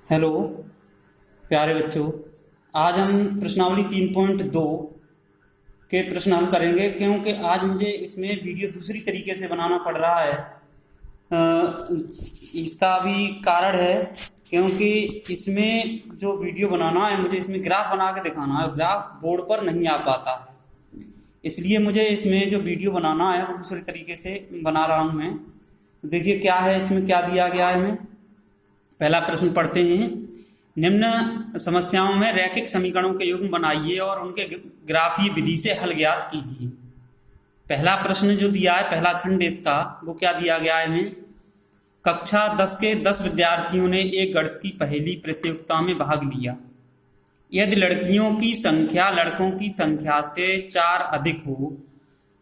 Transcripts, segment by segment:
Hello प्यारे बच्चों, आज हम प्रश्नावली 3.2 के प्रश्न हल करेंगे क्योंकि आज मुझे इसमें वीडियो दूसरी तरीके से बनाना पड़ रहा है। इसका भी कारण है क्योंकि इसमें जो वीडियो बनाना है मुझे इसमें ग्राफ बना के दिखाना है, ग्राफ बोर्ड पर नहीं आ पाता है, इसलिए मुझे इसमें जो वीडियो बनाना है वो दूसरे तरीके से बना रहा हूँ मैं। देखिए क्या है, इसमें क्या दिया गया है। हमें पहला प्रश्न पढ़ते हैं। निम्न समस्याओं में रैखिक समीकरणों के युग्म बनाइए और उनके ग्राफीय विधि से हल ज्ञात कीजिए। पहला प्रश्न जो दिया है, पहला खंड इसका, वो क्या दिया गया है हमें। कक्षा 10 के 10 विद्यार्थियों ने एक गणित की पहेली प्रतियोगिता में भाग लिया। यदि लड़कियों की संख्या लड़कों की संख्या से 4 अधिक हो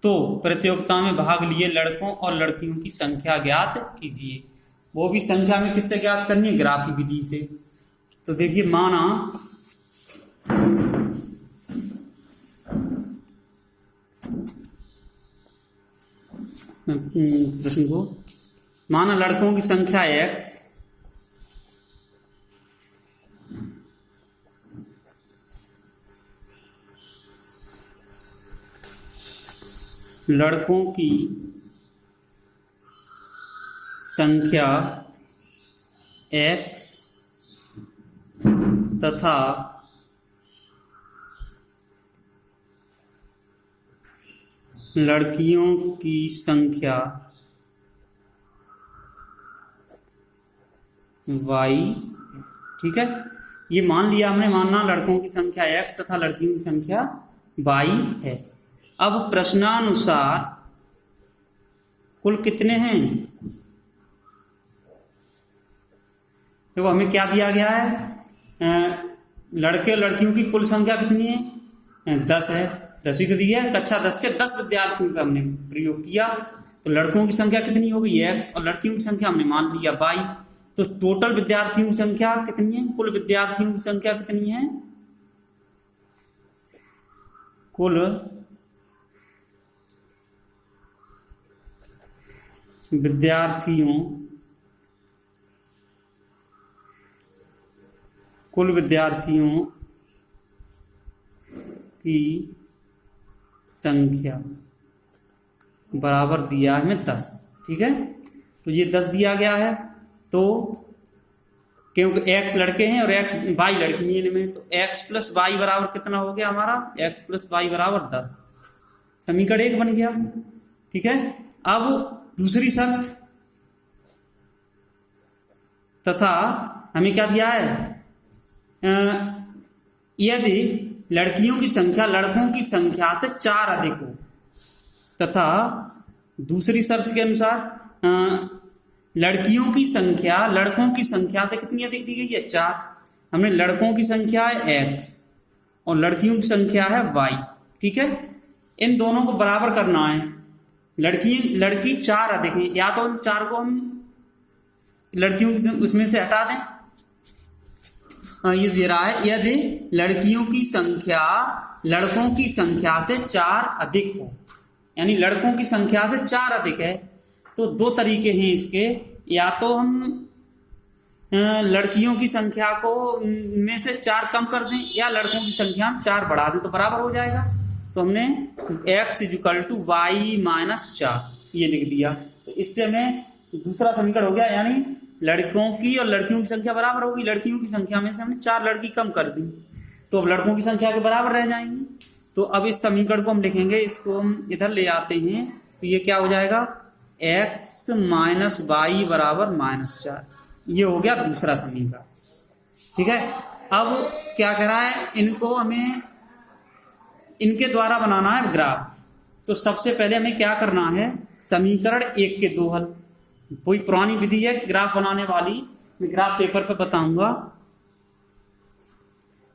तो प्रतियोगिता में भाग लिए लड़कों और लड़कियों की संख्या ज्ञात कीजिए। वो भी संख्या में किससे ज्ञात करनी है, ग्राफी विधि से। तो देखिए, माना प्रश्न को, माना लड़कों की संख्या x, लड़कों की संख्या x तथा लड़कियों की संख्या y, ठीक है। ये मान लिया हमने, मानना लड़कों की संख्या x तथा लड़कियों की संख्या y है। अब प्रश्नानुसार कुल कितने हैं, देखो हमें क्या दिया गया है, लड़के और लड़कियों की कुल संख्या कितनी है, 10 है। 10 ही तो दी है। कक्षा 10 के 10 विद्यार्थियों का हमने प्रयोग किया, तो लड़कों की संख्या कितनी हो गई x और लड़कियों की संख्या हमने मान लिया y। तो टोटल विद्यार्थियों की संख्या कितनी है, कुल विद्यार्थियों की संख्या कितनी है, कुल विद्यार्थियों की संख्या बराबर दिया है हमें 10, ठीक है। तो ये 10 दिया गया है, तो क्योंकि x लड़के हैं और y लड़की है में, तो x प्लस y बराबर कितना हो गया हमारा, x प्लस y बराबर 10। समीकरण 1 बन गया, ठीक है। अब दूसरी शर्त, तथा हमें क्या दिया है, यदि लड़कियों की संख्या लड़कों की संख्या से 4 अधिक हो, तथा दूसरी शर्त के अनुसार लड़कियों की संख्या लड़कों की संख्या से कितनी अधिक दी गई है, 4। हमने लड़कों की संख्या है x और लड़कियों की संख्या है y, ठीक है। इन दोनों को बराबर करना है। लड़की 4 अधिक है, या तो 4 को हम लड़कियों की उसमें से हटा दें। ये दे रहा है, यदि लड़कियों की संख्या लड़कों की संख्या से 4 अधिक हो, यानी लड़कों की संख्या से 4 अधिक है, तो 2 तरीके हैं इसके। या तो हम लड़कियों की संख्या को में से 4 कम कर दें, या लड़कों की संख्या में 4 बढ़ा दें, तो बराबर हो जाएगा। तो हमने x = y - 4 ये लिख दिया, तो इससे हमें दूसरा समीकरण हो गया, यानी लड़कों की और लड़कियों की संख्या बराबर होगी। लड़कियों की संख्या में से हमने 4 लड़की कम कर दी, तो अब लड़कों की संख्या के बराबर रह जाएंगी। तो अब इस समीकरण को हम लिखेंगे, इसको हम इधर ले आते हैं, तो ये क्या हो जाएगा, x - y बराबर -4। ये हो गया दूसरा समीकरण, ठीक है। अब क्या कह रहा है, इनको हमें इनके द्वारा बनाना है ग्राफ। तो सबसे पहले हमें क्या करना है, समीकरण 1 के 2 हल। कोई पुरानी विधि है ग्राफ बनाने वाली, मैं ग्राफ पेपर पे बताऊंगा।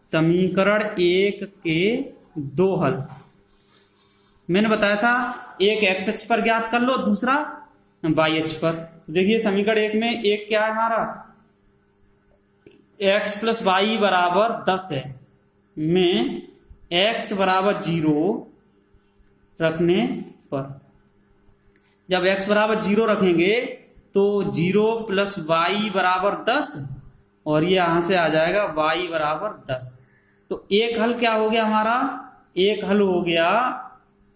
समीकरण 1 के 2 हल मैंने बताया था, एक x अक्ष पर ज्ञात कर लो, दूसरा y अक्ष पर। तो देखिए समीकरण 1 में एक क्या है हमारा, x प्लस y बराबर 10 है, में x बराबर 0 रखने पर, जब x बराबर 0 रखेंगे तो 0 + y बराबर 10 और ये यहाँ से आ जाएगा y बराबर 10। तो एक हल क्या हो गया हमारा, एक हल हो गया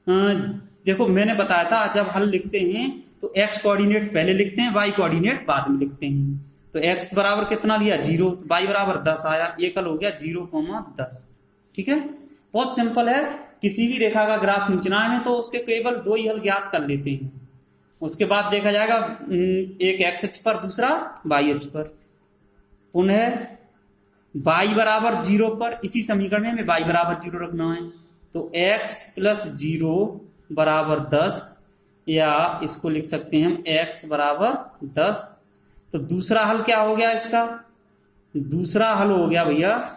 देखो मैंने बताया था जब हल लिखते हैं तो x कोऑर्डिनेट पहले लिखते हैं, y कोऑर्डिनेट बाद में लिखते हैं। तो x बराबर कितना लिया 0, तो y बराबर 10 आया। एक हल हो गया 0,10। ठीक है, बहुत सिंपल है। किसी भी रेखा का ग्राफ खींचना है तो उसके केवल दो ही हल ज्ञात कर लेते हैं, उसके बाद देखा जाएगा एक x अक्ष पर दूसरा y अक्ष पर। पुनः y बराबर 0 पर इसी समीकरण में हमें y बराबर 0 रखना है, तो x प्लस 0 बराबर 10, या इसको लिख सकते हैं हम x बराबर 10। तो दूसरा हल क्या हो गया इसका, दूसरा हल हो गया भैया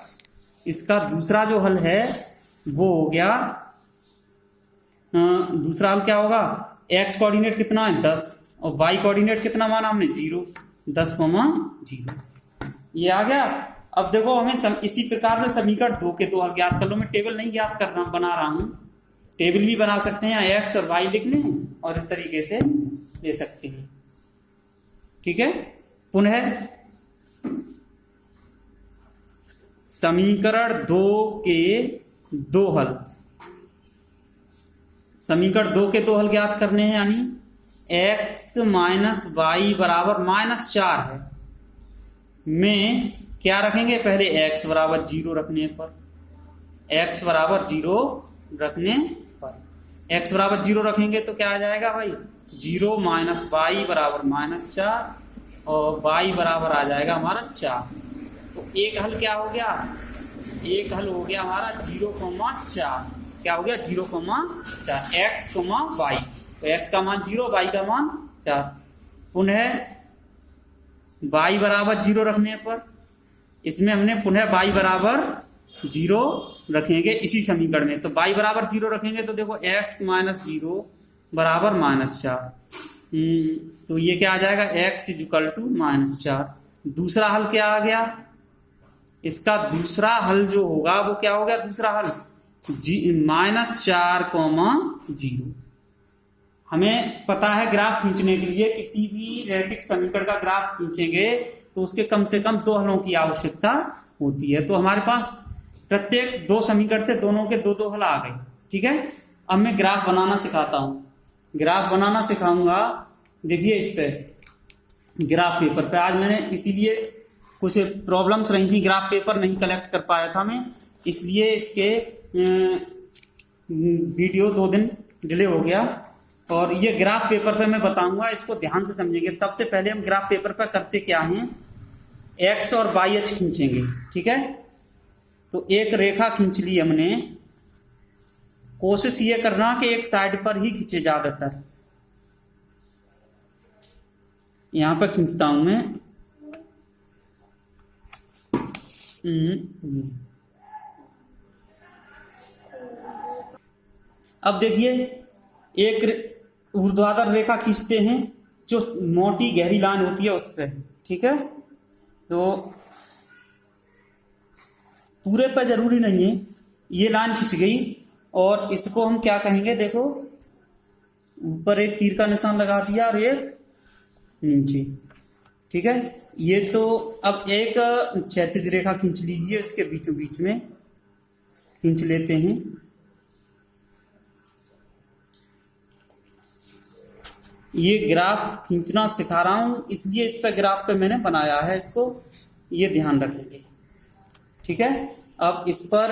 इसका दूसरा जो हल है वो हो गया दूसरा हल क्या होगा, x कोऑर्डिनेट कितना है 10 और y कोऑर्डिनेट कितना माना हमने 0, 10,0 ये आ गया। अब देखो हमें इसी प्रकार से समीकरण 2 के दो हल ज्ञात कर लो। मैं टेबल नहीं ज्ञात कर रहा बना रहा हूं, टेबल भी बना सकते हैं, या x और y लिख लें और इस तरीके से ले सकते हैं। ठीक है, पुनः समीकरण 2 के दो हल, समीकरण 2 के दो हल ज्ञात करने हैं, यानी x माइनस वाई बराबर -4 है। में क्या रखेंगे, पहले x बराबर 0 रखने पर, x बराबर 0 रखने पर, x बराबर 0 रखेंगे तो क्या आ जाएगा भाई 0 माइनस वाई बराबर -4 और y बराबर आ जाएगा हमारा 4। तो एक हल क्या हो गया, एक हल हो गया हमारा 0,4। क्या हो गया 0,4 x, y। तो x का मान 0, y का मान 4। पुनः y बराबर 0 रखने पर इसमें हमने पुनः y बराबर 0 रखेंगे इसी समीकरण में। तो y बराबर 0 रखेंगे तो देखो x माइनस 0 बराबर -4। तो ये क्या आ जाएगा x इक्वल टू -4। दूसरा हल क्या आ गया, इसका दूसरा हल जो होगा वो क्या हो गया, दूसरा हल -4,0। हमें पता है ग्राफ खींचने के लिए किसी भी रैखिक समीकरण का ग्राफ खींचेंगे तो उसके कम से कम दो हलों की आवश्यकता होती है। तो हमारे पास प्रत्येक दो समीकरण थे, दोनों के दो दो हल आ गए। ठीक है, अब मैं ग्राफ बनाना सिखाता हूं, ग्राफ बनाना सिखाऊंगा। देखिए इस पे ग्राफ पेपर पे आज मैंने इसीलिए कुछ प्रॉब्लम्स रही थी, ग्राफ पेपर नहीं कलेक्ट कर पाया था मैं, इसलिए इसके वीडियो 2 दिन डिले हो गया। और ये ग्राफ पेपर पे मैं बताऊंगा, इसको ध्यान से समझेंगे। सबसे पहले हम ग्राफ पेपर पे करते क्या हैं, x और y अक्ष खींचेंगे। ठीक है, तो एक रेखा खींच ली हमने, कोशिश ये करना कि एक साइड पर ही खींचे ज्यादातर। यहां पर खींचता हूं मैं, अब देखिए एक ऊर्ध्वाधर रेखा खींचते हैं जो मोटी गहरी लाइन होती है उस पर। ठीक है, तो पूरे पर जरूरी नहीं है, ये लाइन खींच गई और इसको हम क्या कहेंगे, देखो ऊपर एक तीर का निशान लगा दिया और एक नीचे। ठीक है, ये तो अब एक क्षैतिज रेखा खींच लीजिए, इसके बीचों बीच में खींच लेते हैं। ये ग्राफ खींचना सिखा रहा हूं इसलिए इस पे ग्राफ पे मैंने बनाया है, इसको ये ध्यान रखेंगे। ठीक है, अब इस पर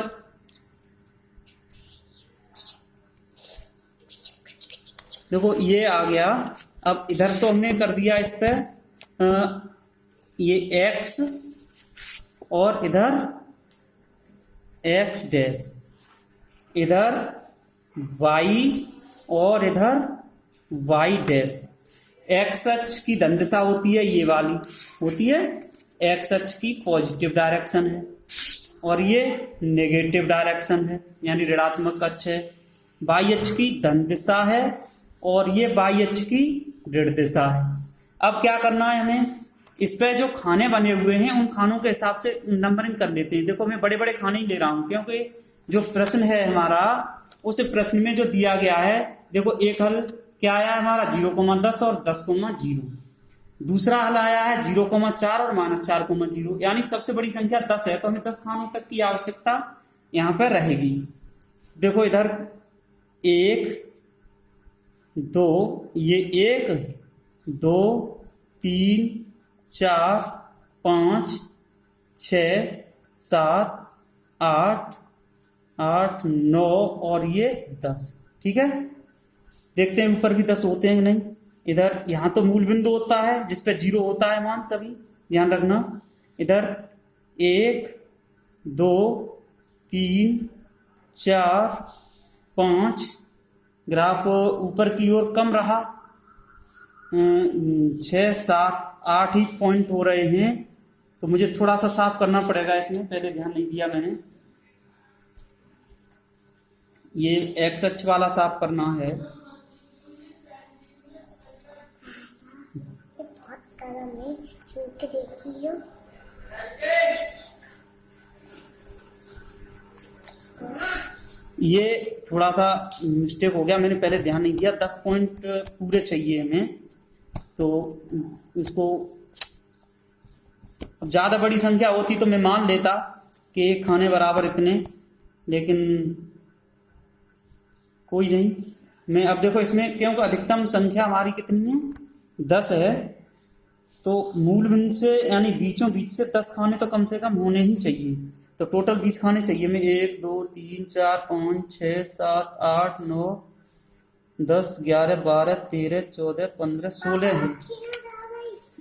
देखो ये आ गया। अब इधर तो हमने कर दिया इस पे ये x और इधर x डैश, इधर y और इधर y डैश। x अक्ष की धन दिशा होती है, ये वाली होती है x अक्ष की पॉजिटिव डायरेक्शन है और ये नेगेटिव डायरेक्शन है, यानी ऋणात्मक अक्ष है। y अक्ष की धन दिशा है और ये y अक्ष की ऋण दिशा है। अब क्या करना है हमें, इस पे जो खाने बने हुए हैं उन खानों के हिसाब से नंबरिंग कर लेते हैं। देखो मैं बड़े बड़े खाने ही ले रहा हूं क्योंकि जो प्रश्न है हमारा उस प्रश्न में जो दिया गया है, देखो एक हल क्या आया हमारा 0,10 और 10,0। दूसरा हल आया है 0,4 और -4,0, यानी सबसे बड़ी संख्या 10 है, तो हमें 10 खानों तक की आवश्यकता यहाँ पर रहेगी। देखो इधर 1 2, ये 1 2 3 4 5 6 7 8 8 9 और ये 10। ठीक है, देखते हैं ऊपर भी 10 होते हैं कि नहीं। इधर यहाँ तो मूल बिंदु होता है जिसपे 0 होता है मान, सभी ध्यान रखना। इधर 1 2 3 4 5, ग्राफ ऊपर की ओर कम रहा, 6 7 8 ही पॉइंट हो रहे हैं, तो मुझे थोड़ा सा साफ करना पड़ेगा इसमें, पहले ध्यान नहीं दिया मैंने। ये एक्स अक्ष वाला साफ करना है। ये थोड़ा सा मिस्टेक हो गया, मैंने पहले ध्यान नहीं दिया। 10 पॉइंट पूरे चाहिए हमें, तो इसको अब ज्यादा बड़ी संख्या होती तो मैं मान लेता कि एक खाने बराबर इतने, लेकिन कोई नहीं। मैं अब देखो इसमें क्योंकि अधिकतम संख्या हमारी कितनी है, 10 है, तो मूल बिंदु से यानी बीचों बीच से 10 खाने तो कम से कम होने ही चाहिए, तो टोटल 20 खाने चाहिए। मैं 1 2 3 4 5 6 7 8 9 10 11 12 13 14 15 16 है।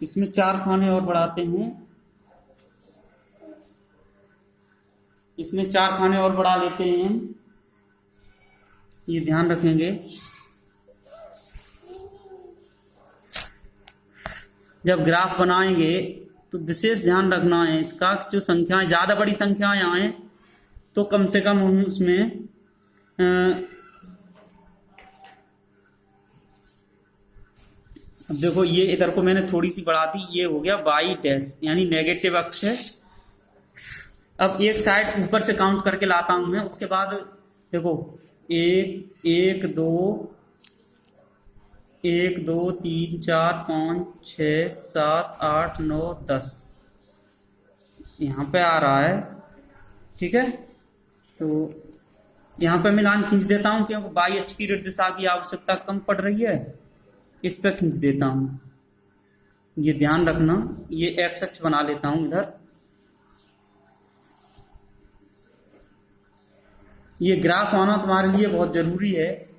इसमें 4 खाने और बढ़ाते हैं, इसमें 4 खाने और बढ़ा लेते हैं हम, ये ध्यान रखेंगे। जब ग्राफ बनाएंगे तो विशेष ध्यान रखना है इसका, जो संख्याएं ज्यादा बड़ी संख्याएं आए तो कम से कम हम उसमें अब देखो ये इधर को मैंने थोड़ी सी बढ़ा दी, ये हो गया y डैश यानी नेगेटिव अक्ष है। अब एक साइड ऊपर से काउंट करके लाता हूं मैं, उसके बाद देखो 1 1 2 1 2 3 4 5 6 7 8 9 10 यहाँ पे आ रहा है। ठीक है, तो यहाँ पे मैं लाइन खींच देता हूँ क्योंकि y अक्ष की ऋण दिशा की आवश्यकता कम पड़ रही है, इस पे खींच देता हूँ, ये ध्यान रखना। ये x अक्ष बना लेता हूँ इधर। ये ग्राफ आना तुम्हारे लिए बहुत जरूरी है।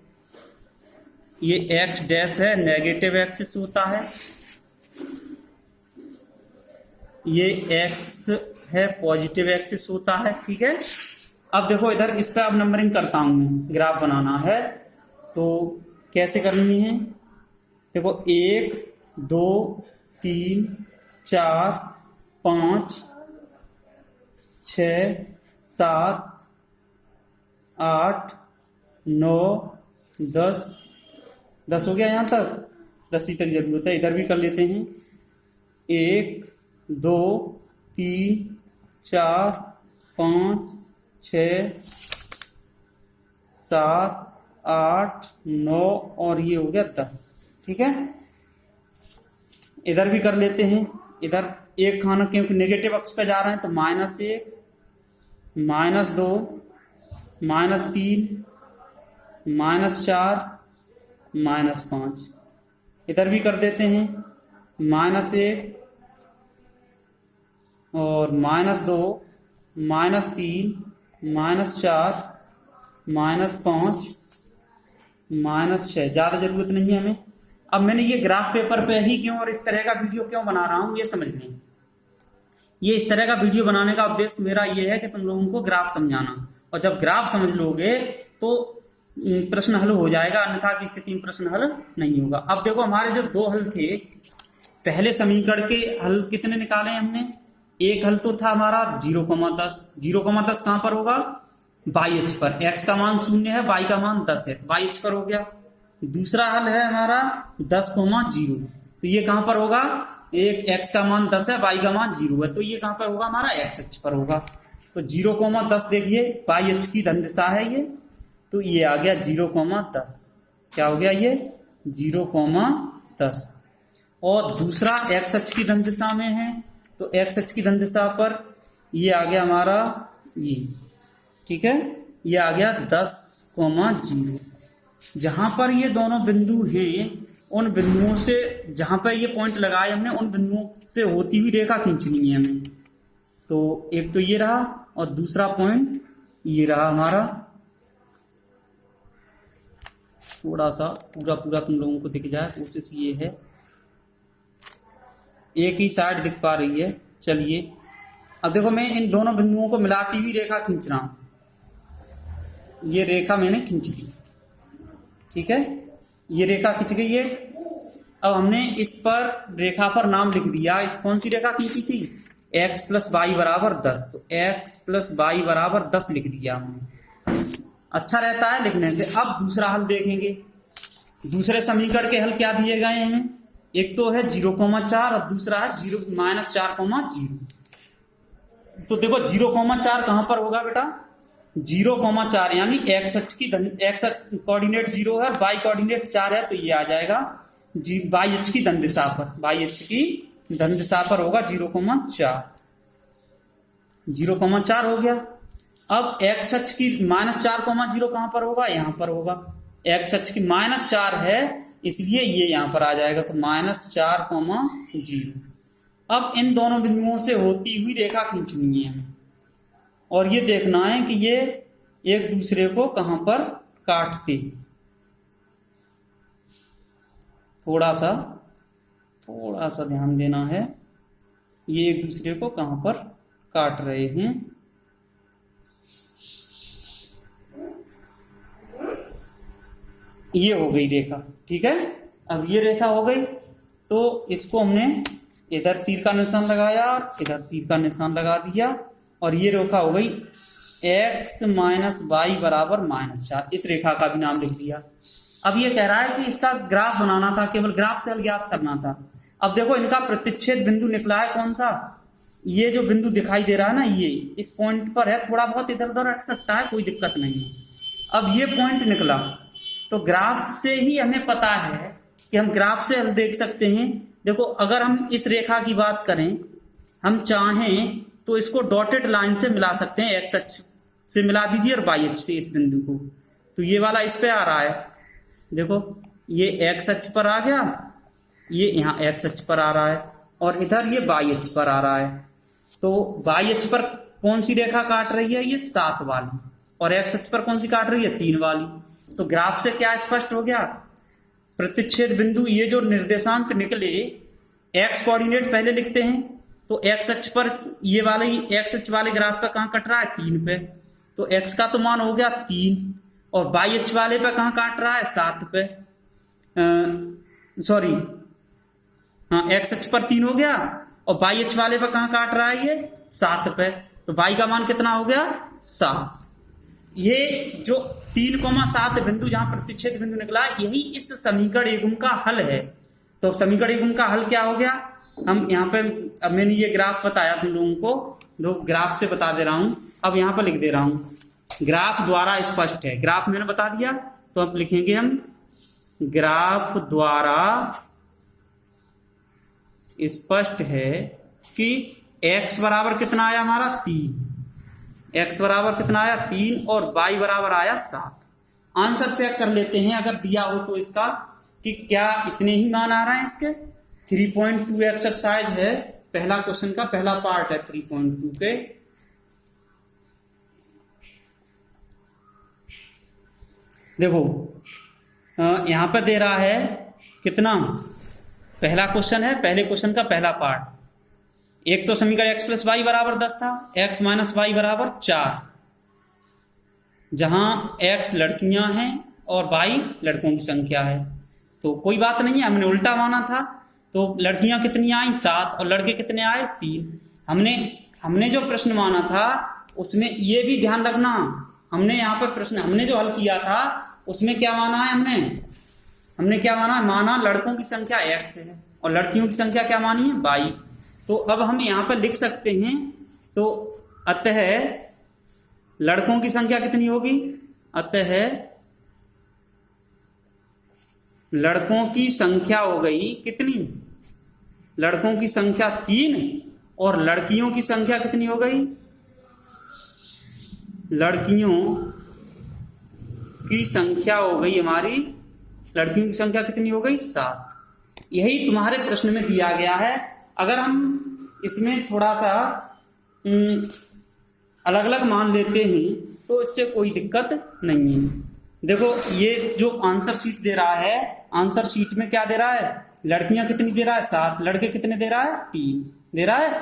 ये x डैश है, नेगेटिव एक्सिस होता है, ये x है, पॉजिटिव एक्सिस होता है। ठीक है, अब देखो इधर इस पे अब नंबरिंग करता हूं मैं, ग्राफ बनाना है तो कैसे करनी है। देखो 1 2 3 4 5 6 7 8 9 10 10 हो गया यहाँ तक, 10 ही तक जरूरत है। इधर भी कर लेते हैं 1 2 3 4 5 6 7 8 9 और ये हो गया 10। ठीक है, इधर भी कर लेते हैं। इधर एक खाना क्योंकि नेगेटिव अक्ष पे जा रहे हैं तो -1 -2 -3 -4 -5। इधर भी कर देते हैं -1 और -2 -3 -4 -5 -6। ज़्यादा जरूरत नहीं है हमें। अब मैंने ये ग्राफ पेपर पे ही क्यों और इस तरह का वीडियो क्यों बना रहा हूँ ये समझ लें। ये इस तरह का वीडियो बनाने का उद्देश्य मेरा ये है कि तुम लोगों को ग्राफ समझाना, और जब ग्राफ समझ लोगे तो प्रश्न हल हो जाएगा, अन्यथा की स्थिति में प्रश्न हल नहीं होगा। अब देखो हमारे जो 2 हल थे, पहले समीकरण के हल कितने निकाले हमने। एक हल तो था हमारा 0,10। 0,10 कहां पर होगा, y अक्ष पर। x का मान 0 है, y का मान 10 है, तो y अक्ष पर हो गया। दूसरा हल है हमारा 10,0, तो ये कहां पर होगा, एक x का मान 10 है, y का मान 0 है, तो ये कहां पर होगा, हमारा x अक्ष पर होगा। तो 0,10 देखिए y अक्ष की धन दिशा है ये, तो ये आ गया 0,10। क्या हो गया ये 0,10। और दूसरा एक्स अक्ष की धन दिशा में है, तो एक्स अक्ष की धन दिशा पर ये आ गया हमारा ये, ठीक है, ये आ गया 10,0। जहां पर ये दोनों बिंदु हैं उन बिंदुओं से, जहां पर ये पॉइंट लगाए हमने, उन बिंदुओं से होती हुई रेखा खींचनी है हमें। तो एक तो ये रहा और दूसरा पॉइंट ये रहा हमारा। थोड़ा सा पूरा पूरा तुम लोगों को दिख जाए, कोशिश ये है, एक ही साइड दिख पा रही है। चलिए अब देखो, मैं इन दोनों बिंदुओं को मिलाती हुई रेखा खींच रहा हूं। ये रेखा मैंने खींच दी, ठीक है, ये रेखा खींच गई है। अब हमने इस पर रेखा पर नाम लिख दिया। कौन सी रेखा खींची थी? x प्लस वाई बराबर 10, तो x प्लस वाई बराबर 10 लिख दिया हमने। अच्छा रहता है लिखने से। अब दूसरा हल देखेंगे। दूसरे समीकरण के हल क्या दिए गए हैं हमें? एक तो है 0,4 और दूसरा है -4,0। तो देखो 0,4 कहां पर होगा बेटा? 0,4 यानी एक्स अक्ष की एक्स कोऑर्डिनेट 0 है और वाई कोऑर्डिनेट 4 है, तो ये आ जाएगा वाई अक्ष की धन दिशा पर, वाई अक्ष की धन दिशा पर होगा 0,4। 0,4 हो गया। अब एक्स अक्ष की -4,0 कहां पर होगा? यहां पर होगा। एक्स अक्ष की -4 है, इसलिए ये यहां पर आ जाएगा, तो -4,0। अब इन दोनों बिंदुओं से होती हुई रेखा खींचनी है हमें और ये देखना है कि ये एक दूसरे को कहां पर काटते हैं। थोड़ा सा ध्यान देना है, ये एक दूसरे को कहां पर काट रहे हैं। ये हो गई रेखा, ठीक है। अब ये रेखा हो गई, तो इसको हमने इधर तीर का निशान लगाया, इधर तीर का निशान लगा दिया और ये रेखा हो गई x माइनस वाई बराबर -4। इस रेखा का भी नाम लिख दिया। अब ये कह रहा है कि इसका ग्राफ बनाना था, केवल ग्राफ से हल ज्ञात करना था। अब देखो इनका प्रतिच्छेद बिंदु निकला है कौन सा? ये जो बिंदु दिखाई दे रहा है ना, ये इस पॉइंट पर है। थोड़ा बहुत इधर उधर हट सकता है, कोई दिक्कत नहीं है। अब ये पॉइंट निकला, तो ग्राफ से ही हमें पता है कि हम ग्राफ से हल देख सकते हैं। देखो अगर हम इस रेखा की बात करें, हम चाहें तो इसको डॉटेड लाइन से मिला सकते हैं। एक्स अक्ष से मिला दीजिए और वाई अक्ष से इस बिंदु को, तो ये वाला इस पे आ रहा है। देखो ये एक्स अक्ष पर आ गया, ये यहाँ एक्स अक्ष पर आ रहा है और इधर ये वाई अक्ष पर आ रहा है। तो वाई अक्ष पर कौन सी रेखा काट रही है? ये 7 वाली। और एक्स अक्ष पर कौन सी काट रही है? 3 वाली। तो ग्राफ से क्या स्पष्ट हो गया? प्रतिच्छेद बिंदु, ये जो निर्देशांक निकले, एक्स कोऑर्डिनेट पहले लिखते हैं, तो एक्स अक्ष पर ये वाले एक्स अक्ष वाले ग्राफ पे कहाँ कट रहा है? 3 पे। तो एक्स का तो मान हो गया 3 और वाई अक्ष वाले पे कहाँ काट रहा है? 7 पे। सॉरी, हाँ, एक्स अक्ष पर 3 हो गया और वाई अक्ष वाले पे कहाँ काट रहा है? ये 7 पे। तो वाई का मान कितना हो गया? 7। ये जो 3,7 बिंदु जहां प्रतिच्छेद बिंदु निकला, यही इस समीकरण एगुम का हल है। तो समीकरण एगुम का हल क्या हो गया? हम यहाँ पे, अब मैंने ये ग्राफ बताया तुम लोगों को, दो ग्राफ से बता दे रहा हूं, अब यहाँ पर लिख दे रहा हूं। ग्राफ द्वारा स्पष्ट है, ग्राफ मैंने बता दिया, तो अब लिखेंगे हम ग्राफ द्वारा स्पष्ट है कि x बराबर कितना आया हमारा? 3। x बराबर कितना आया? 3 और y बराबर आया 7। आंसर चेक कर लेते हैं अगर दिया हो तो इसका, कि क्या इतने ही मान आ रहे हैं इसके। 3.2 एक्सरसाइज है, पहला क्वेश्चन का पहला पार्ट है 3.2 के। देखो यहां पर दे रहा है कितना? पहला क्वेश्चन है, पहले क्वेश्चन का पहला पार्ट। एक तो समीकरण x प्लस वाई बराबर 10 था, x माइनस वाई बराबर 4, जहां x लड़कियां हैं और y लड़कों की संख्या है। तो कोई बात नहीं है, हमने उल्टा माना था। तो लड़कियां कितनी आई? 7 और लड़के कितने आए? 3। हमने जो प्रश्न माना था उसमें ये भी ध्यान रखना, हमने यहाँ पर प्रश्न, हमने जो हल किया था उसमें क्या माना है? हमने क्या माना? माना लड़कों की संख्या x है और लड़कियों की संख्या क्या मानी है? y। तो अब हम यहाँ पर लिख सकते हैं, तो अतः लड़कों की संख्या कितनी होगी? अतः लड़कों की संख्या हो गई कितनी? लड़कों की संख्या 3 और लड़कियों की संख्या कितनी हो गई? लड़कियों की संख्या हो गई हमारी, लड़कियों की संख्या कितनी हो गई? 7। यही तुम्हारे प्रश्न में दिया गया है। अगर हम इसमें थोड़ा सा अलग अलग मान लेते हैं तो इससे कोई दिक्कत नहीं है। देखो ये जो आंसर शीट दे रहा है, आंसर शीट में क्या दे रहा है? लड़कियां कितनी दे रहा है? 7। लड़के कितने दे रहा है? 3 दे रहा है।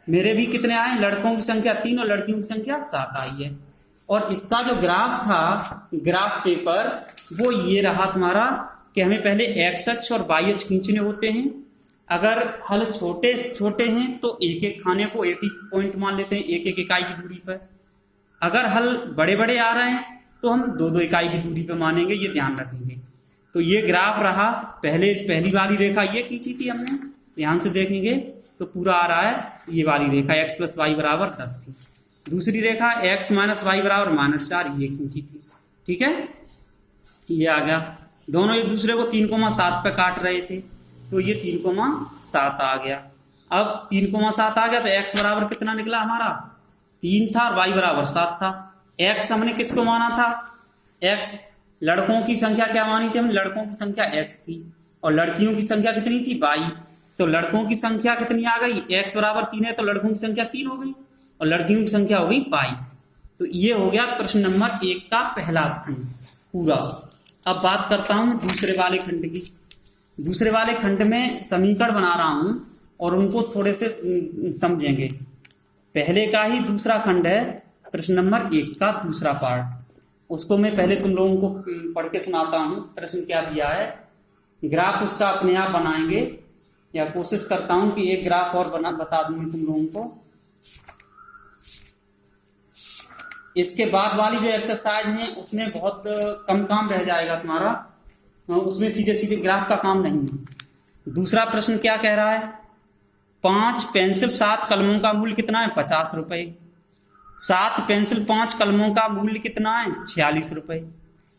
मेरे भी कितने आए? लड़कों की संख्या 3 और लड़कियों की संख्या 7 आई है। और इसका जो ग्राफ था, ग्राफ पेपर, वो ये रहा तुम्हारा कि हमें पहले एक्स अक्ष और वाई अक्ष खींचने होते हैं। अगर हल छोटे छोटे हैं तो एक एक खाने को एक ही पॉइंट मान लेते हैं, एक एक इकाई की दूरी पर। अगर हल बड़े बड़े आ रहे हैं तो हम 2-2 इकाई की दूरी पर मानेंगे, ये ध्यान रखेंगे। तो ये ग्राफ रहा। पहली वाली रेखा ये खींची थी हमने, ध्यान से देखेंगे तो पूरा आ रहा है ये वाली रेखा, x + y = 10 थी। दूसरी रेखा x - y = -4 ये खींची थी। ठीक है, ये आ गया। दोनों एक दूसरे को 3,7 पे काट रहे थे तो ये 3,7 आ गया। अब 3,7 आ गया तो x बराबर कितना निकला हमारा? 3 था और y बराबर 7 था। x हमने किसको माना था? x लड़कों की संख्या क्या मानी थी? हम लड़कों की संख्या x थी और लड़कियों की संख्या कितनी थी? y। तो लड़कों की संख्या कितनी आ गई? x बराबर 3 है तो लड़कों की संख्या 3 हो गई और लड़कियों की संख्या हो गई y। तो ये हो गया प्रश्न नंबर 1 का पहला खंड पूरा। अब बात करता हूं दूसरे वाले खंड की। दूसरे वाले खंड में समीकरण बना रहा हूं और उनको थोड़े से समझेंगे। पहले का ही दूसरा खंड है, प्रश्न नंबर 1 का दूसरा पार्ट। उसको मैं पहले तुम लोगों को पढ़ के सुनाता हूं। प्रश्न क्या दिया है, ग्राफ उसका अपने आप बनाएंगे या कोशिश करता हूं कि एक ग्राफ और बता दूं तुम लोगों को। इसके बाद वाली जो एक्सरसाइज है उसमें बहुत कम काम रह जाएगा तुम्हारा, उसमें सीधे सीधे ग्राफ का काम नहीं है। दूसरा प्रश्न क्या कह रहा है? 5 पेंसिल 7 कलमों का मूल्य कितना है? 50 रुपए। 7 पेंसिल 5 कलमों का मूल्य कितना है? 46 रुपए।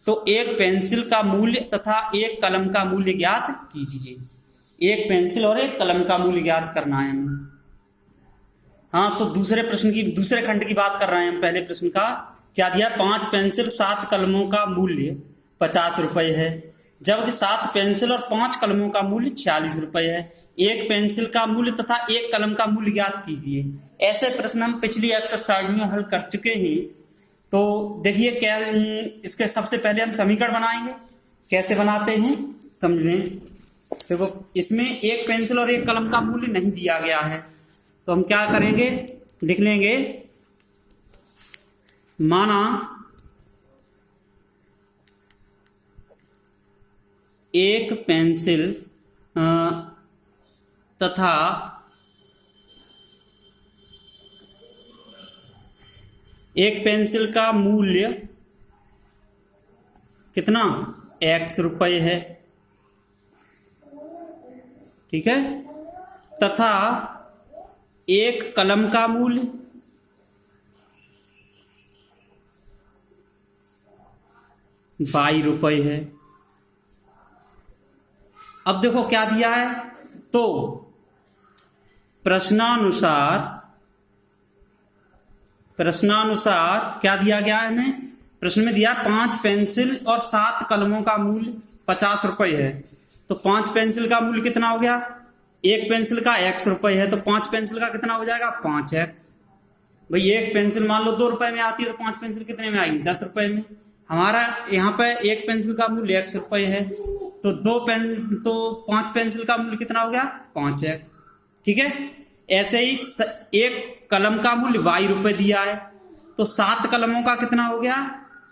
तो एक पेंसिल का मूल्य तथा एक कलम का मूल्य ज्ञात कीजिए। एक पेंसिल और एक कलम का मूल्य ज्ञात करना है हमें। हाँ, तो दूसरे खंड की बात कर रहे हैं हम। पहले प्रश्न का क्या दिया? 5 पेंसिल 7 कलमों का मूल्य 50 रुपए है, जबकि 7 पेंसिल और 5 कलमों का मूल्य 46 रुपए है। एक पेंसिल का मूल्य तथा एक कलम का मूल्य ज्ञात कीजिए। ऐसे प्रश्न हम पिछली एक्सरसाइज में हल कर चुके हैं। तो देखिए क्या, इसके सबसे पहले हम समीकरण बनाएंगे। कैसे बनाते हैं समझ लें। देखो इसमें एक पेंसिल और एक कलम का मूल्य नहीं दिया गया है तो हम क्या करेंगे, लिख लेंगे माना एक पेंसिल तथा एक पेंसिल का मूल्य कितना? x रुपए है। ठीक है, तथा एक कलम का मूल्य ₹22 है। अब देखो क्या दिया है, तो प्रश्नानुसार क्या दिया गया है हमें? प्रश्न में दिया 5 पेंसिल और 7 कलमों का मूल्य 50 रुपए है। तो 5 पेंसिल का मूल्य कितना हो गया? एक पेंसिल का x रुपए है तो 5 पेंसिल का कितना हो जाएगा? 5x। भाई एक पेंसिल मान लो 2 रुपए में आती है तो 5 पेंसिल कितने में आएगी? 10 रुपए में। हमारा यहाँ पे एक पेंसिल का मूल्य x रुपए है तो 5 पेंसिल का मूल्य कितना हो गया? 5x। ठीक है, ऐसे ही एक कलम का मूल्य y रुपए दिया है तो 7 कलमों का कितना हो गया?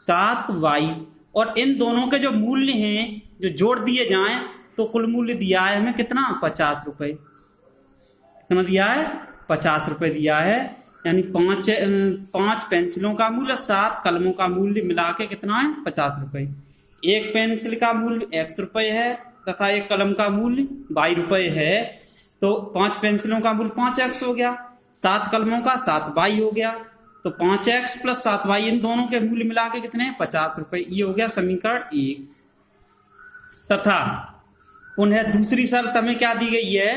7y। और इन दोनों के जो मूल्य हैं जो जोड़ दिए जाएं तो कुल मूल्य दिया है हमें कितना? 50 रुपए। कितना दिया है? 50 रुपए दिया है। यानी 5 पेंसिलों का मूल्य 7 कलमों का मूल्य मिला के कितना है? 50 रुपए। एक पेंसिल का मूल्य x रुपए है तथा एक कलम का मूल्य y रुपए है तो 5 पेंसिलों का मूल्य 5x हो गया, 7 कलमों का 7y हो गया। तो 5x + 7y इन दोनों के मूल्य मिला के कितने? 50 रुपए। ये हो गया समीकरण 1। तथा पुनः दूसरी शर्त हमें क्या दी गई है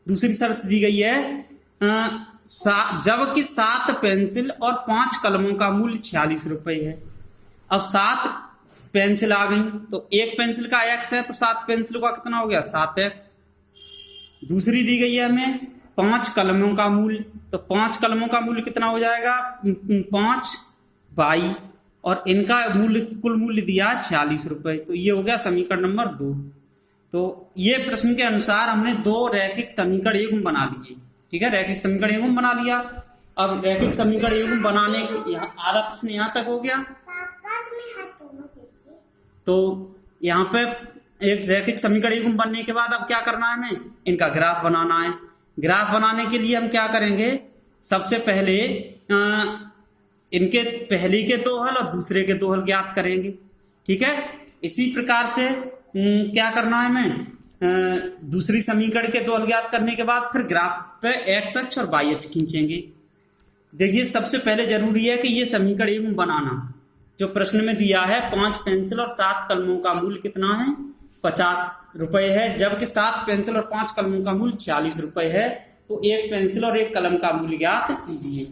दूसरी शर्त दी गई है जबकि 7 पेंसिल और 5 कलमों का मूल्य 46 रुपए है। अब 7 पेंसिल आ गई तो एक पेंसिल का x है तो 7 पेंसिल का कितना हो गया 7x। दूसरी दी गई है हमें 5 कलमों का मूल्य, तो 5 कलमों का मूल्य कितना हो जाएगा 5y, और इनका मूल्य कुल मूल्य दिया 46 रुपए। तो ये हो गया समीकरण नंबर 2। तो ये प्रश्न के अनुसार हमने 2 रैखिक समीकरण एवं बना लिए। ठीक है, रैखिक समीकरण एवं बना लिया। अब रैखिक समीकरण एवं बनाने के आधा प्रश्न यहाँ तक हो गया। तो यहाँ पे एक रैखिक समीकरण एवं बनने के बाद अब क्या करना है हमें, इनका ग्राफ बनाना है। ग्राफ बनाने के लिए हम क्या करेंगे, सबसे पहले इनके पहले के 2 हल और दूसरे के 2 हल ज्ञात करेंगे। ठीक है, इसी प्रकार से क्या करना है हमें, दूसरी समीकरण के 2 हल ज्ञात करने के बाद फिर ग्राफ पे x अक्ष और y अक्ष खींचेंगे। देखिए सबसे पहले जरूरी है कि ये समीकरण एवं बनाना जो प्रश्न में दिया है 5 पेंसिल और 7 कलमों का मूल्य कितना है 50 रुपए है, जबकि 7 पेंसिल और 5 कलमों का मूल्य 46 रुपए है। तो एक पेंसिल और एक कलम का मूल्य ज्ञात कीजिए।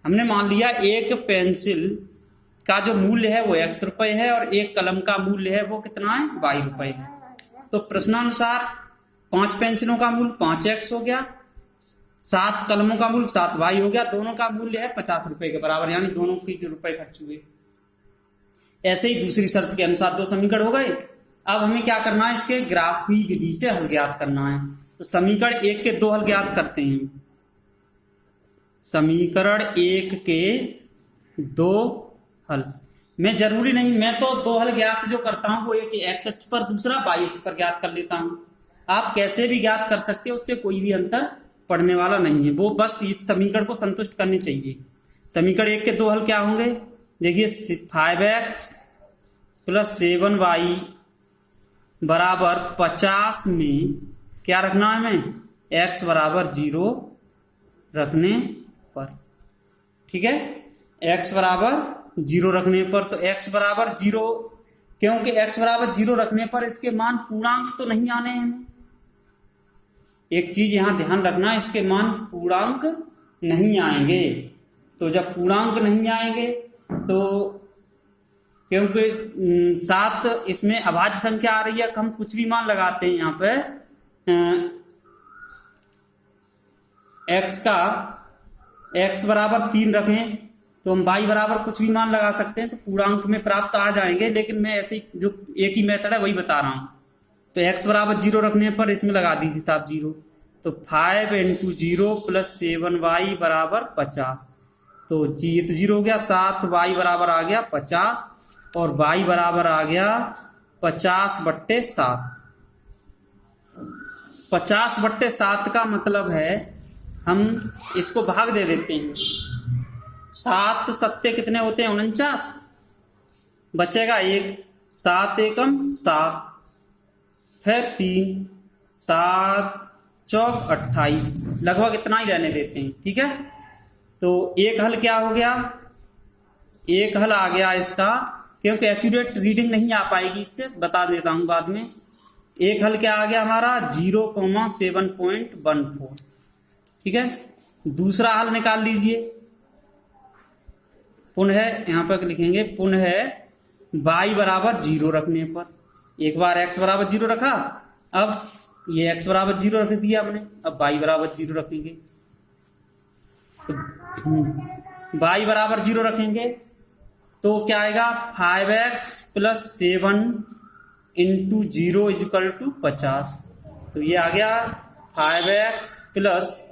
हमने मान लिया एक पेंसिल का जो मूल्य है वो x रुपए है और एक कलम का मूल्य है वो कितना है y रुपए है। तो प्रश्नानुसार 5 पेंसिलों का मूल्य 5x हो गया, 7 कलमों का मूल्य 7y हो गया, दोनों का मूल्य है 50 रुपए के बराबर, यानी दोनों के रुपए खर्च हुए। ऐसे ही दूसरी शर्त के अनुसार 2 समीकरण हो गए। अब हमें क्या करना है, इसके ग्राफी विधि से हल ज्ञात करना है। तो समीकरण 1 के 2 हल ज्ञात करते हैं। समीकरण 1 के 2 हल मैं जरूरी नहीं, मैं तो 2 हल ज्ञात जो करता हूं वो एक x अक्ष पर दूसरा y अक्ष पर ज्ञात कर लेता हूं। आप कैसे भी ज्ञात कर सकते हो, उससे कोई भी अंतर पड़ने वाला नहीं है, वो बस इस समीकरण को संतुष्ट करने चाहिए। समीकरण 1 के 2 हल क्या होंगे, देखिए 5x प्लस 7y बराबर 50 में क्या रखना है हमें, x बराबर 0 रखने पर। ठीक है, x बराबर 0 रखने पर, तो x बराबर 0 क्योंकि x बराबर 0 रखने पर इसके मान पूर्णांक तो नहीं आने हैं। एक चीज यहां ध्यान रखना, इसके मान पूर्णांक नहीं आएंगे। तो जब पूर्णांक नहीं आएंगे तो क्योंकि 7 इसमें अभाज्य संख्या आ रही है, हम कुछ भी मान लगाते हैं यहाँ पे x का x बराबर 3 रखें तो हम y बराबर कुछ भी मान लगा सकते हैं, तो पूर्णांक में प्राप्त आ जाएंगे। लेकिन मैं ऐसे ही जो एक ही मेथड है वही बता रहा हूं। तो x बराबर 0 रखने पर इसमें लगा दीजिए साहब 0, तो 5 × 0 प्लस 7y बराबर 50। तो ये तो 0 हो गया, 7y बराबर आ गया 50 और y बराबर आ गया 50/7। 50/7 का मतलब है हम इसको भाग दे देते हैं। 7 सत्ते कितने होते हैं 49, बचेगा 1, 7 एकम 7, फिर 3, 7 चौक 28, लगभग इतना ही रहने देते हैं। ठीक है, तो एक हल क्या हो गया, एक हल आ गया इसका, क्योंकि एक्यूरेट रीडिंग नहीं आ पाएगी, इससे बता देता हूं बाद में। एक हल क्या आ गया हमारा 0,7.14। ठीक है, दूसरा हल निकाल लीजिए। पुनः यहां पर लिखेंगे, पुनः y बराबर 0 रखने पर, एक बार x बराबर 0 रखा, अब ये x बराबर 0 रख दिया हमने, अब y बराबर 0 रखेंगे। तो y बराबर 0 रखेंगे तो क्या आएगा 5x plus 7 into 0 is equal to 50। तो ये आ गया 5x प्लस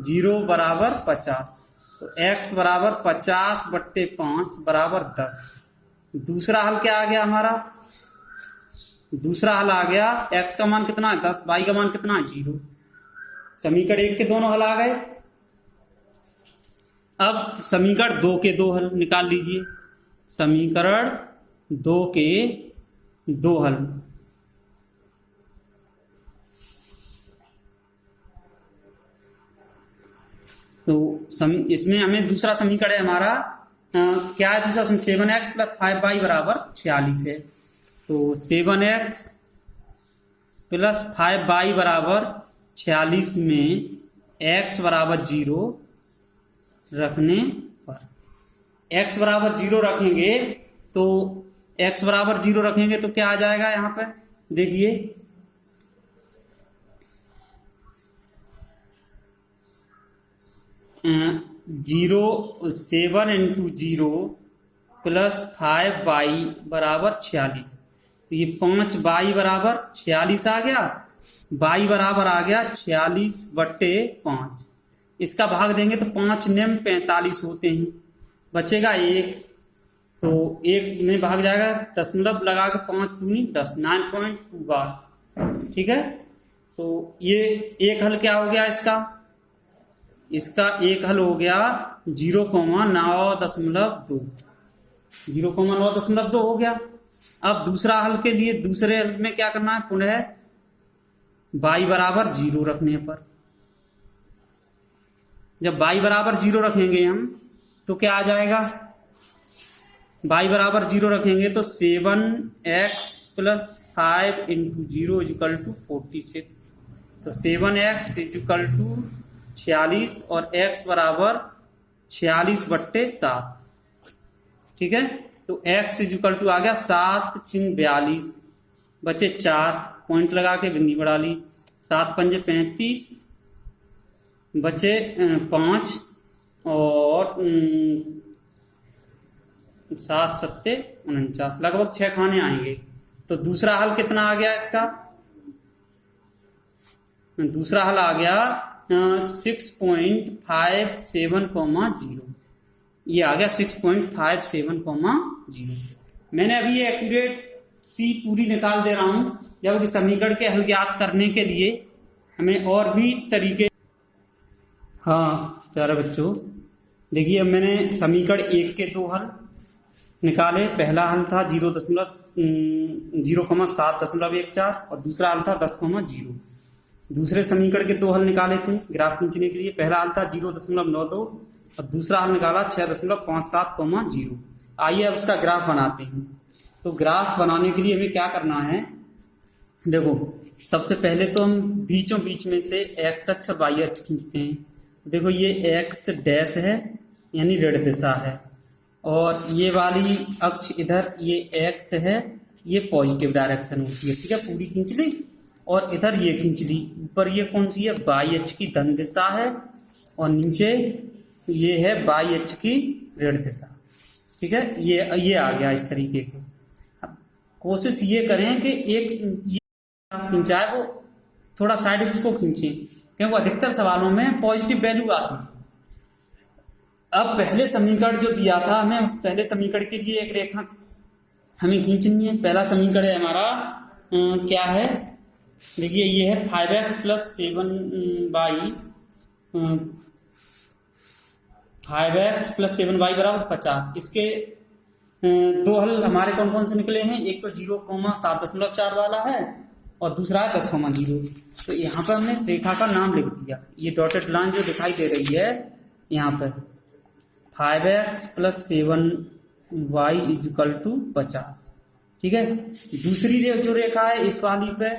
0 बराबर 50। तो x बराबर 50/5 बराबर 10। दूसरा हल क्या आ गया हमारा, दूसरा हल आ गया x का मान कितना है 10, y का मान कितना है 0। समीकरण 1 के दोनों हल आ गए। अब समीकरण 2 के 2 हल निकाल लीजिए। समीकरण 2 के 2 हल, तो इसमें हमें दूसरा समीकरण है हमारा क्या है, दूसरा 7x प्लस 5y बराबर 46 है। तो 7x प्लस 5y बराबर 46 में x बराबर 0 रखने पर, x बराबर 0 रखेंगे तो x बराबर 0 रखेंगे तो क्या आ जाएगा यहाँ पे देखिए, 7 इंटू 0 प्लस 5y बराबर 46, तो ये 5y बराबर 46 आ गया, y बराबर आ गया 46/5। इसका भाग देंगे तो 5 निम 45 होते हैं, बचेगा 1, तो 1 में भाग जाएगा, दशमलव लगा के 5 दूनी 10, 9.2 बार। ठीक है, तो ये एक हल क्या हो गया इसका एक हल हो गया 0,9.2, 0,9.2 हो गया। अब दूसरा हल के लिए दूसरे हल में क्या करना है, पुनः y बराबर 0 रखने पर, जब y बराबर 0 रखेंगे हम तो क्या आ जाएगा, y बराबर 0 रखेंगे तो 7x plus 5 into 0 equal to 46, तो 7x इक्वल टू 46 और x बराबर 46/7। ठीक है, तो x इक्वल टू आ गया 7 × 42, बचे 4, पॉइंट लगा के बिंदी बढ़ा ली, 7 × 5 = 35, बचे 5 और 7 × 7 = 49, लगभग 6 खाने आएंगे। तो दूसरा हल कितना आ गया इसका, दूसरा हल आ गया 6.57,0, ये आ गया 6.57,0। मैंने अभी ये एक्यूरेट सी पूरी निकाल दे रहा हूं, जबकि समीकरण के हल ज्ञात करने के लिए हमें और भी तरीके। हाँ प्यारे बच्चों, देखिए अब मैंने समीकरण 1 के 2 हल निकाले। पहला हल था 0,714 और दूसरा हल था 10,0। दूसरे समीकरण के 2 हल निकाले थे ग्राफ खींचने के लिए। पहला हल था 0.92 और दूसरा हल निकाला 6.57,0। आइए अब इसका ग्राफ बनाते हैं। तो ग्राफ बनाने के लिए हमें क्या करना है, देखो सबसे पहले तो हम बीचों बीच में से x अक्ष और y अक्ष खींचते हैं। देखो ये x डैश है यानी ऋण दिशा है, और ये वाली अक्ष इधर ये x है, ये पॉजिटिव डायरेक्शन होती है। ठीक है, पूरी खींच ली और इधर ये खींच ली। ऊपर ये कौन सी है, y अक्ष की धन दिशा है और नीचे ये है y अक्ष की ऋण दिशा। ठीक है, ये आ गया इस तरीके से। अब कोशिश ये करें कि एक ये खींचा है वो थोड़ा साइड अक्ष को खींचे, क्योंकि अधिकतर सवालों में पॉजिटिव वैल्यू आती है। अब पहले समीकरण जो दिया था हमें, उस पहले समीकरण के लिए एक रेखा हमें खींचनी है। पहला समीकरण है हमारा क्या है, देखिए ये है 5x + 7y बराबर 50। इसके 2 हल हमारे कौन कौन से निकले हैं, एक तो 0,7.4 वाला है और दूसरा है 10,0। तो यहाँ पर हमने इस रेखा का नाम लिख दिया। ये डॉटेड लाइन जो दिखाई दे रही है यहाँ पर 5x + 7y = 50। ठीक है, दूसरी जो रेखा है इस वाली पे,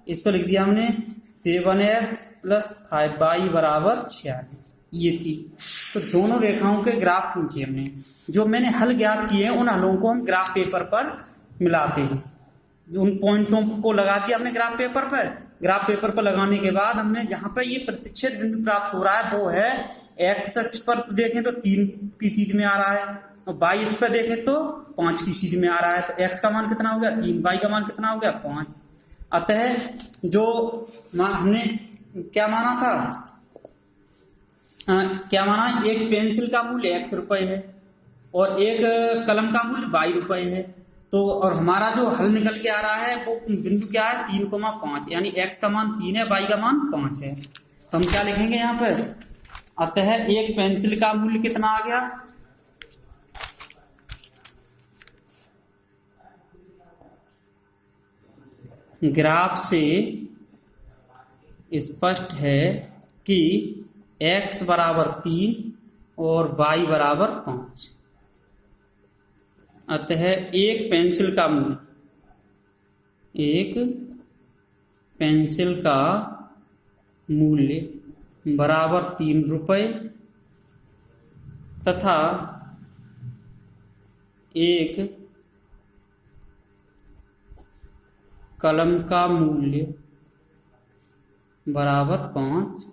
इस पर लिख दिया हमने 7x + 5y बराबर 46, ये थी। तो दोनों रेखाओं के ग्राफ खींचे हमने। जो मैंने हल ज्ञात किए हैं उन हलों को हम ग्राफ पेपर पर मिलाते हैं। उन पॉइंटों को लगा दिया हमने ग्राफ पेपर पर। ग्राफ पेपर पर लगाने के बाद हमने जहां पर ये प्रतिच्छेद बिंदु प्राप्त हो रहा है वो है x अक्ष पर तो देखें तो 3 की सीध में आ रहा है, और y अक्ष पर देखें तो 5 की सीध में आ रहा है। तो x का मान कितना हो गया 3, y का मान कितना हो गया 5। अतः जो हमने क्या माना था, एक पेंसिल का मूल्य x रुपए है और एक कलम का मूल्य y रुपए है। तो और हमारा जो हल निकल के आ रहा है वो बिंदु क्या है 3,5, यानी x का मान 3 है, y का मान 5 है। तो हम क्या लिखेंगे यहाँ पर, अतः एक पेंसिल का मूल्य कितना आ गया, ग्राफ से स्पष्ट है कि x बराबर 3 और y बराबर 5। अतः एक पेंसिल का मूल्य, एक पेंसिल का मूल्य बराबर 3 रुपये तथा एक कलम का मूल्य बराबर 5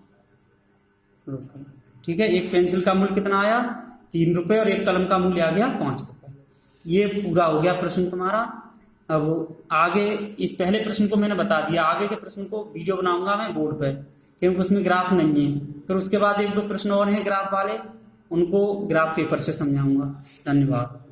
रुपये। ठीक है, एक पेंसिल का मूल्य कितना आया? 3 रुपये और एक कलम का मूल्य आ गया 5 रुपये। ये पूरा हो गया प्रश्न तुम्हारा। अब आगे इस पहले प्रश्न को मैंने बता दिया, आगे के प्रश्न को वीडियो बनाऊंगा मैं बोर्ड पे, क्योंकि उसमें ग्राफ नहीं है। फिर उसके बाद 1-2 प्रश्न और हैं ग्राफ वाले, उनको ग्राफ पेपर से समझाऊंगा। धन्यवाद।